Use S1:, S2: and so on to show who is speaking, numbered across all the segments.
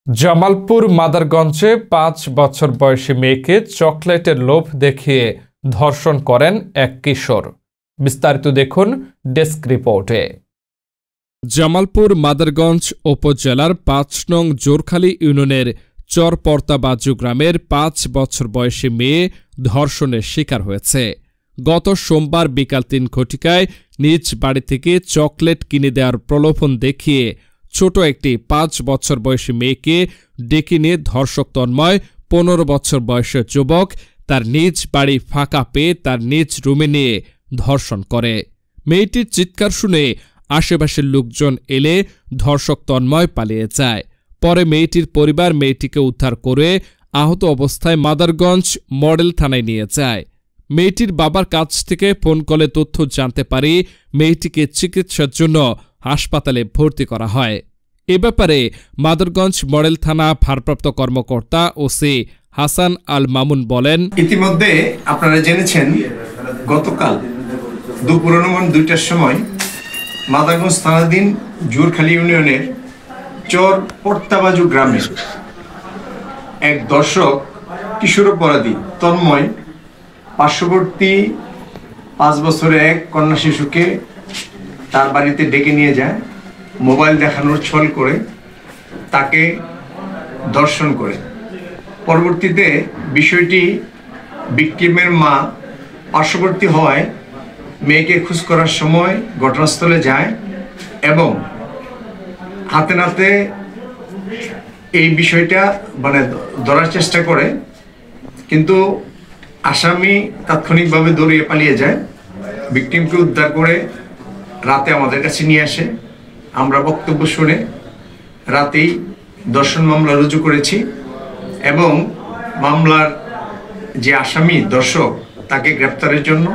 S1: জামালপুর মাদারগঞ্জে ৫ বছর বয়সী মেয়েকে চকলেটের লোভ দেখিয়ে ধর্ষণ করেন এক কিশোর। বিস্তারিত দেখুন ডেস্ক রিপোর্টে। জামালপুর মাদারগঞ্জ উপজেলার ৫ নং জোরখালী ইউনিয়নের চরপর্তাবাজু গ্রামের ৫ বছর বয়সী মেয়ে ধর্ষণের শিকার হয়েছে। গত সোমবার বিকাল ৩ ঘটিকায় নিজ বাড়ি থেকে চকলেট কিনে দেওয়ার প্রলোভন দেখিয়ে ছোট একটি ৫ বছর বয়সী মেয়েকে ডেকে নিয়ে ধর্ষক তন্ময় ১৫ বছর বয়সের যুবক তার নিজ বাড়ি ফাঁকা পেয়ে তার নিজ রুমে নিয়ে ধর্ষণ করে। মেয়েটির চিৎকার শুনে আশেপাশের লোকজন এলে ধর্ষক তন্ময় পালিয়ে যায়। পরে মেয়েটির পরিবার মেয়েটিকে উদ্ধার করে আহত অবস্থায় মাদারগঞ্জ মডেল থানায় নিয়ে যায়। মেয়েটির বাবার কাছ থেকে ফোন কলে তথ্য জানতে পারি মেয়েটিকে চিকিৎসার জন্য হাসপাতালে ভর্তি করা হয়। এ ব্যাপারে মাদারগঞ্জ মডেল থানা ভারপ্রাপ্ত কর্মকর্তা ওসি হাসান আল মামুন বলেন,
S2: ইতিমধ্যে আপনারা জেনেছেন গতকাল দুপুর ২টার সময় মাদারগঞ্জ থানাধীন জোরখালী ইউনিয়নের চর পর্তাবাজু গ্রামে এক দর্শক কিশোর অপরাধী তন্ময় পার্শ্ববর্তী ৫ বছরের এক কন্যা শিশুকে তার বাড়িতে ডেকে নিয়ে যায়, মোবাইল দেখানোর ছল করে তাকে ধর্ষণ করে। পরবর্তীতে বিষয়টি ভিকটিমের মা পার্শ্ববর্তী হওয়ায় মেয়েকে খোঁজ করার সময় ঘটনাস্থলে যায় এবং হাতে নাতে এই বিষয়টা ধরার চেষ্টা করে, কিন্তু আসামি তাৎক্ষণিকভাবে দৌড়িয়ে পালিয়ে যায়। ভিকটিমকে উদ্ধার করে রাতে আমাদের কাছে নিয়ে আসে। আমরা বক্তব্য শুনে রাতেই ধর্ষণ মামলা রুজু করেছি এবং মামলার যে আসামি দর্শক তাকে গ্রেপ্তারের জন্য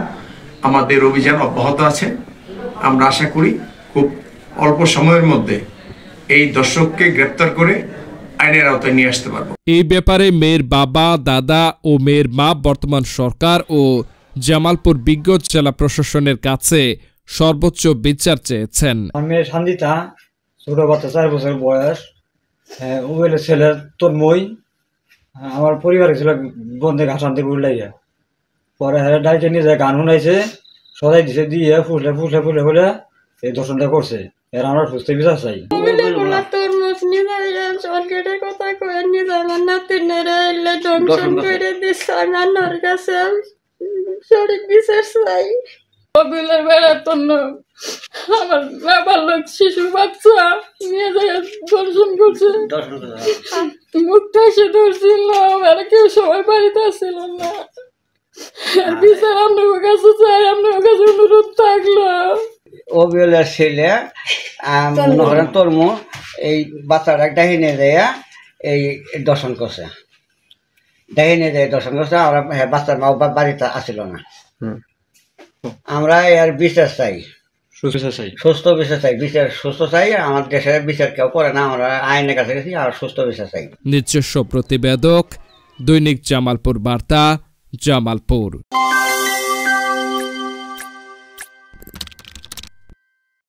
S2: আমাদের অভিযান অব্যাহত আছে। আমরা আশা করি খুব অল্প সময়ের মধ্যে এই দর্শককে গ্রেপ্তার করে আইনের আওতায় নিয়ে আসতে পারব।
S1: এই ব্যাপারে মেয়ের বাবা, দাদা ও মেয়ের মা বর্তমান সরকার ও জামালপুর বিজ্ঞ জেলা প্রশাসনের কাছে সর্বোচ্চ বিচার চেয়েছেন।
S3: মেয়ে শান্তিতা, ছোট বাচ্চা ৪ বছর বয়স, ওবেলের ছেলে তন্ময়। আমার পরিবার ছিল বন্ধে ঘাসান্তে বুঝলাইয়া, পরে হ্যাঁ ডাইকে নিয়ে যায়, গান শুনাইছে, সদাই দিছে, দিয়ে ফুসলে ফুসলে ফুলে ফুলে এই দর্শনটা করছে। এর আমরা সুস্থ বিচার চাই।
S4: কথা কয়ে নিয়ে আমার নাতিনের দংশন করে দিচ্ছে, আমার কাছে সঠিক বিচার চাই। অবিলের বেড়াতো না, আমার বাবার লোক শিশু বাচ্চা নিয়ে যায় দর্শন করছে, মুখটা এসে ধরছিল, আর কেউ সবাই বাড়িতে আসছিল না। বিচার আপনার কাছে চাই, আপনার কাছে অনুরোধ থাকলো।
S5: অবিলের ছেলে মনে করেন তরমু এই বাচ্চাটা ডাহিনে দেয়া এই দর্শন করছে, ডাহিনে দেয় দর্শন করছে। আমরা বাচ্চার মা বাড়িতে আসছিল না। আমরা এর বিচার চাই, সুস্থ বিচার চাই, বিচার সুস্থ চাই। আমার দেশের বিচার কেউ করে না, আমরা আইনের কাছে গেছি, আর সুস্থ বিচার চাই।
S1: নিজস্ব প্রতিবেদক, দৈনিক জামালপুর বার্তা, জামালপুর।